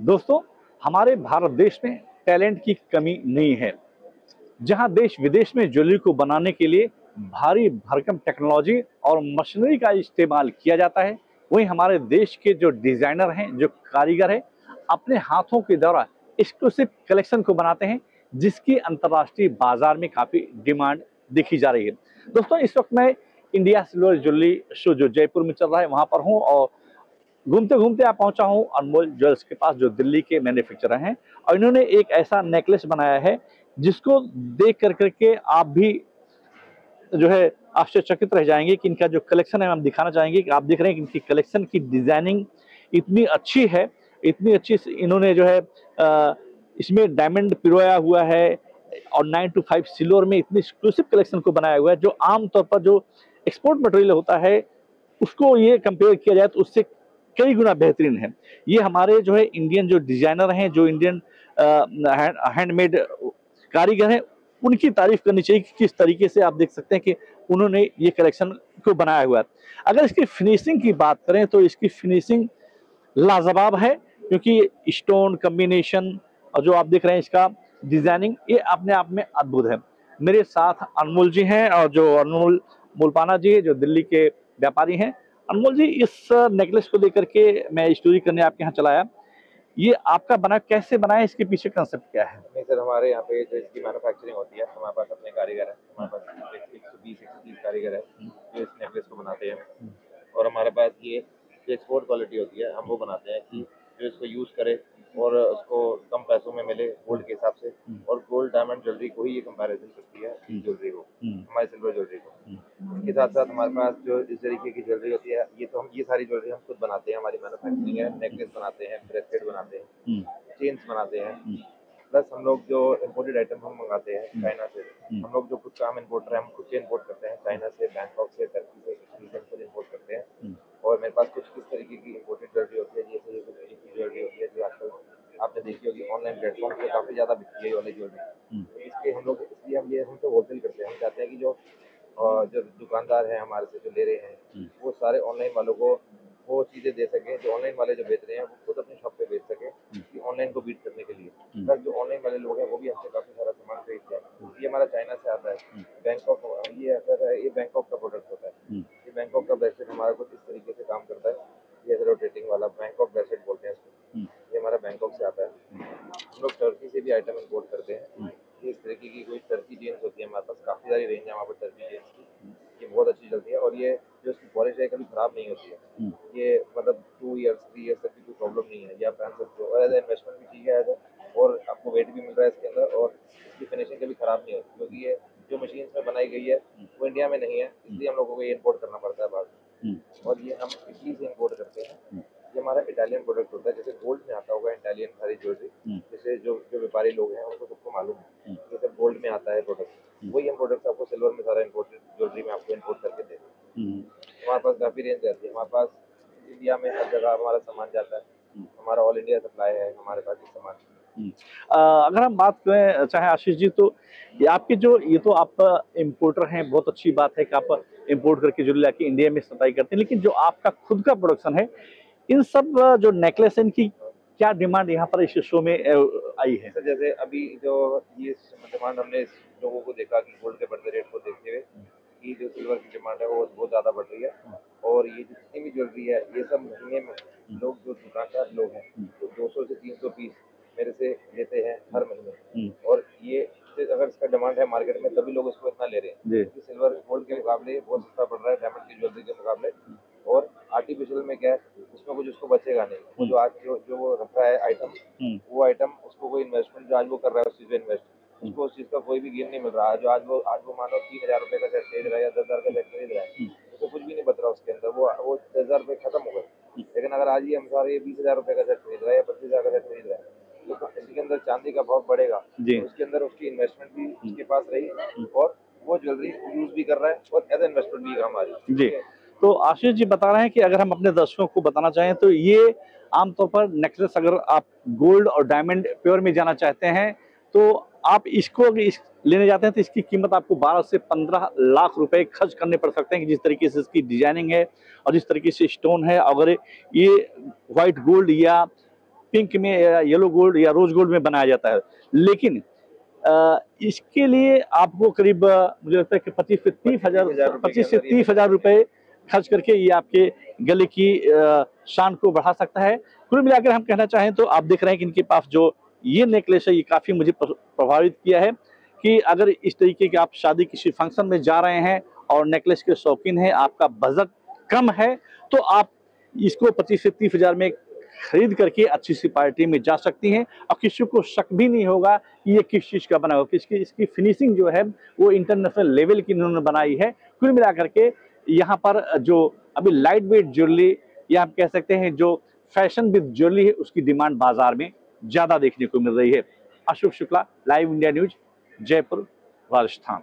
दोस्तों, हमारे भारत देश में टैलेंट की कमी नहीं है। जहां देश विदेश में ज्वेलरी को बनाने के लिए भारी भरकम टेक्नोलॉजी और मशीनरी का इस्तेमाल किया जाता है, वहीं हमारे देश के जो डिजाइनर हैं, जो कारीगर हैं, अपने हाथों के द्वारा एक्सक्लूसिव कलेक्शन को बनाते हैं, जिसकी अंतर्राष्ट्रीय बाजार में काफी डिमांड देखी जा रही है। दोस्तों, इस वक्त मैं इंडिया सिल्वर ज्वेलरी शो जो जयपुर में चल रहा है वहां पर हूं और घूमते घूमते आप पहुंचा हूं अनमोल ज्वेल्स के पास, जो दिल्ली के मैन्युफैक्चरर हैं। और इन्होंने एक ऐसा नेकलेस बनाया है जिसको देख करके आप भी जो है आश्चर्यचकित रह जाएंगे कि इनका जो कलेक्शन है हम दिखाना चाहेंगे कि आप देख रहे हैं कि इनकी कलेक्शन की डिजाइनिंग इतनी अच्छी है, इतनी अच्छी इन्होंने जो है इसमें डायमंड पिरोया हुआ है और 9 to 5 सिल्वर में इतनी एक्सक्लूसिव कलेक्शन को बनाया हुआ है, जो आमतौर पर जो एक्सपोर्ट मटेरियल होता है उसको ये कंपेयर किया जाए तो उससे कई गुना बेहतरीन है। ये हमारे जो है इंडियन जो डिजाइनर हैं, जो इंडियन हैंडमेड कारीगर हैं, उनकी तारीफ करनी चाहिए कि किस तरीके से आप देख सकते हैं कि उन्होंने ये कलेक्शन को बनाया हुआ है। अगर इसकी फिनिशिंग की बात करें तो इसकी फिनिशिंग लाजवाब है, क्योंकि स्टोन कॉम्बिनेशन और जो आप देख रहे हैं इसका डिजाइनिंग, ये अपने आप में अद्भुत है। मेरे साथ अनमोल जी हैं और जो अनमोल मुल्पाना जी है, जो दिल्ली के व्यापारी हैं। अनमोल जी, इस नेकलेस को लेकर के मैं स्टोरी करने आपके यहाँ चलाया, ये आपका बना, कैसे बना है, इसके पीछे कंसेप्ट क्या है? नहीं सर, हमारे यहाँ पे जो इसकी मैन्युफैक्चरिंग होती है, हमारे पास अपने कारीगर है। हमारे पास 120-130 कारीगर है जो इस नेकलेस को बनाते हैं। और हमारे पास ये जो एक्सपोर्ट क्वालिटी होती है, हम वो बनाते हैं कि जो इसको यूज़ करे और उसको कम पैसों में मिले गोल्ड के हिसाब से। और गोल्ड डायमंड ज्वेलरी को ही ये कंपैरिजन करती है ज्वेलरी को, हमारी सिल्वर ज्वेलरी को। इसके साथ साथ हमारे पास जो इस तरीके की ज्वेलरी होती है, ये सारी ज्वेलरी हम खुद बनाते हैं, हमारी मैन्युफैक्चरिंग है। नेकलेस बनाते हैं, ब्रेसलेट बनाते हैं, चेन्स बनाते हैं। प्लस हम लोग जो इम्पोर्टेड आइटम हम मंगाते हैं चाइना से, हम लोग जो खुद का हम इम्पोर्टर हैं, हम खुद से इम्पोर्ट करते हैं चाइना से, बैंकॉक से, टर्की से, खुद इम्पोर्ट करते हैं। और मेरे पास कुछ किस तरीके की इम्पोर्टेड ज्वेलरी होती है, जैसे ये कुछ तरीके की ज्वेलरी होती है जो आजकल आपने देखी होगी ऑनलाइन प्लेटफॉर्म पे काफ़ी ज़्यादा बिकती है ये वाली ज्वेलरी। इसके हम लोग इसलिए हम तो होलसेल करते हैं। हम चाहते हैं कि जो दुकानदार हैं हमारे से जो ले रहे हैं, वो सारे ऑनलाइन वालों को वो चीज़ें दे सकें जो ऑनलाइन वाले जो बेच रहे हैं, वो खुद अपनी शॉप पे बेच सकें कि ऑनलाइन को बीट करने के लिए। प्लस जो ऑनलाइन वाले लोग हैं वो भी हमसे काफ़ी सारा सामान खरीदते हैं। ये हमारा चाइना से आता है, बैंकॉक, ये ऐसा है, ये बैंकॉक का प्रोडक्ट होता है। ये बैंकॉक का ब्रेसलेट हमारा कुछ इस तरीके से काम करता है, ये ऐसे रोटेटिंग वाला बैंकॉक ब्रेसलेट बोलते हैं इसको। ये हमारा बैंकॉक से आता है। हम लोग टर्की से भी आइटम इम्पोर्ट करते हैं। ये इस तरीके की कोई टर्की जीन्स होती है हमारे पास, काफ़ी सारी रेंज है हमारे पास टर्की जीन्स की। ये बहुत अच्छी चलती है और ये जो इसकी पॉलिश है कभी ख़राब नहीं होती है। ये मतलब 2 ईयर्स 3 ईयर्स तक की कोई प्रॉब्लम नहीं है, ये आप पहन सकते हो। और एज इन्वेस्टमेंट भी ठीक है एज, और आपको वेट भी मिल रहा है इसके अंदर, और इसकी फिनिशिंग कभी ख़राब नहीं होती, क्योंकि ये जो मशीन में बनाई गई है वो इंडिया में नहीं है, इसलिए हम लोगों को ये इम्पोर्ट करना पड़ता है बाहर से। और ये हम इटली से इम्पोर्ट करते हैं। ये हमारा इटालियन प्रोडक्ट होता है, जैसे गोल्ड में आता होगा इटालियन सारी ज्वेलरी, जैसे जो जो व्यापारी लोग हैं उनको सबको मालूम है ये सब गोल्ड में आता है प्रोडक्ट। वही हम प्रोडक्ट आपको सिल्वर में सारा इम्पोर्टेड ज्वेलरी में आपको इम्पोर्ट करके दे देते हैं। हमारे पास काफ़ी रेंज रहती है। हमारे पास इंडिया में हर जगह हमारा सामान जाता है, हमारा ऑल इंडिया सप्लाई है हमारे पास ये सामान। अगर हम बात करें चाहे आशीष जी, तो ये आपके जो, ये तो आप इम्पोर्टर हैं, बहुत अच्छी बात है कि आप इम्पोर्ट करके ज्वेलरी लाके इंडिया में सप्लाई करते हैं, लेकिन जो आपका खुद का प्रोडक्शन है, इन सब जो नेकलेस है, इनकी क्या डिमांड यहाँ पर इस शो में आई है? सर, जैसे अभी जो ये डिमांड हमने इस लोगों को देखा कि गोल्ड के बढ़ते रेट को देखते हुए कि जो सिल्वर की डिमांड है वो बहुत ज़्यादा बढ़ रही है। और ये जितनी भी ज्वेलरी है ये सब महीने में लोग, जो दुकानदार लोग हैं, तो 200 से 300 पीस मेरे से लेते हैं हर महीने। और ये अगर इसका डिमांड है मार्केट में तभी लोग इसको इतना ले रहे हैं, क्योंकि सिल्वर गोल्ड के मुकाबले बहुत सस्ता पड़ रहा है डायमंड की ज्वेलरी के मुकाबले। और आर्टिफिशियल में क्या है, उसमें कुछ उसको बचेगा नहीं। वो जो आज जो वो रख रहा है आइटम, वो आइटम उसको कोई इन्वेस्टमेंट जो आज वो कर रहा है उस चीज़ में इन्वेस्ट, उसको उस चीज़ का कोई भी गेन नहीं मिल रहा है। जो आज वो मानो 3,000 रुपये का सेट खरीद रहा है या 10,000 का सेट खरीद रहा है, उसको कुछ भी नहीं बच रहा उसके अंदर, वो 10,000 रुपये खत्म हो गए। लेकिन अगर आज ये हम सारे 20,000 रुपये का सेट खरीद रहा है या 25,000 का सेट खरीद रहा है, तो इसके अंदर चांदी का भाव बढ़ेगा, तो उसके अंदर उसकी इन्वेस्टमेंट भी उसके पास रही और वो ज्वेलरी यूज भी कर रहा है और एज इन्वेस्टमेंट भी हमारी। जी, तो आशीष जी बता रहे हैं कि अगर हम अपने दर्शकों को बताना चाहें तो ये आमतौर पर नेकलेस, अगर आप गोल्ड और डायमंड प्योर में जाना चाहते हैं तो आप इसको अगर लेने जाते हैं तो इसकी कीमत आपको 12 से 15 लाख रुपए खर्च करने पड़ सकते हैं, कि जिस तरीके से इसकी डिजाइनिंग है और जिस तरीके से स्टोन है। अगर ये व्हाइट गोल्ड या पिंक में या येलो गोल्ड या रोज गोल्ड में बनाया जाता है। लेकिन इसके लिए आपको करीब मुझे लगता है कि 25 से 30,000 रुपए खर्च करके ये आपके गले की शान को बढ़ा सकता है। कुल मिलाकर हम कहना चाहें तो आप देख रहे हैं कि इनके पास जो ये नेकलेस है ये काफी मुझे प्रभावित किया है कि अगर इस तरीके के आप शादी किसी फंक्शन में जा रहे हैं और नेकलेस के शौकीन हैं, आपका बजट कम है, तो आप इसको 25 से 30,000 में खरीद करके अच्छी सी पार्टी में जा सकती हैं और किसी को शक भी नहीं होगा कि ये किस चीज का बना होगा। इसकी फिनिशिंग जो है वो इंटरनेशनल लेवल की इन्होंने बनाई है। कुल मिलाकर के यहाँ पर जो अभी लाइट वेट ज्वेलरी या आप कह सकते हैं जो फैशन विद ज्वेलरी है उसकी डिमांड बाजार में ज्यादा देखने को मिल रही है। Ashok Shukla, live India news, Jaipur, Rajasthan.